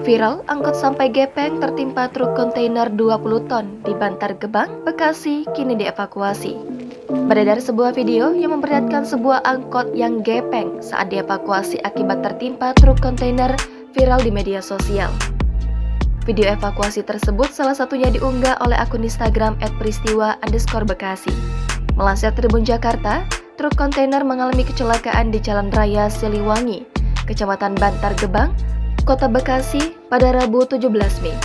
Viral, angkot sampai gepeng tertimpa truk kontainer 20 ton di Bantar Gebang, Bekasi, kini dievakuasi. Beredar sebuah video yang memperlihatkan sebuah angkot yang gepeng saat dievakuasi akibat tertimpa truk kontainer viral di media sosial. Video evakuasi tersebut salah satunya diunggah oleh akun Instagram @peristiwa_bekasi. Melansir Tribun Jakarta, truk kontainer mengalami kecelakaan di Jalan Raya Siliwangi, Kecamatan Bantar Gebang, Kota Bekasi pada Rabu 17 Mei.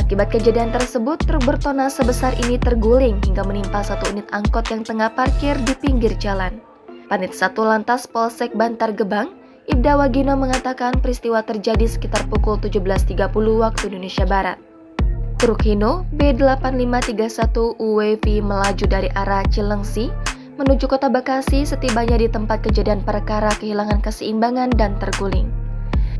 Akibat kejadian tersebut, truk bertona sebesar ini terguling hingga menimpa satu unit angkot yang tengah parkir di pinggir jalan. Panit Satu Lantas Polsek Bantar Gebang, Ibda Wagino mengatakan peristiwa terjadi sekitar pukul 17.30 waktu Indonesia Barat. Truk Hino B8531 UWV melaju dari arah Cilengsi menuju Kota Bekasi. Setibanya di tempat kejadian perkara kehilangan keseimbangan dan terguling.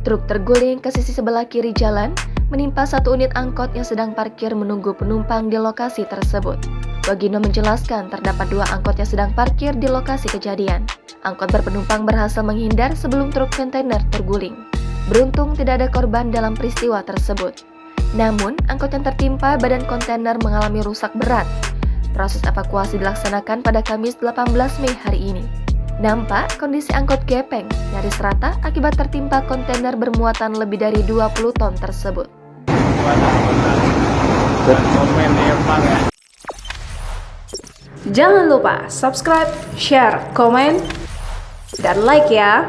Truk terguling ke sisi sebelah kiri jalan, menimpa satu unit angkot yang sedang parkir menunggu penumpang di lokasi tersebut. Wagino menjelaskan terdapat dua angkot yang sedang parkir di lokasi kejadian. Angkot berpenumpang berhasil menghindar sebelum truk kontainer terguling. Beruntung tidak ada korban dalam peristiwa tersebut. Namun, angkot yang tertimpa badan kontainer mengalami rusak berat. Proses evakuasi dilaksanakan pada Kamis 18 Mei hari ini. Nampak kondisi angkot gepeng nyaris rata akibat tertimpa kontainer bermuatan lebih dari 20 ton tersebut. Jangan lupa subscribe, share, komen, dan like ya!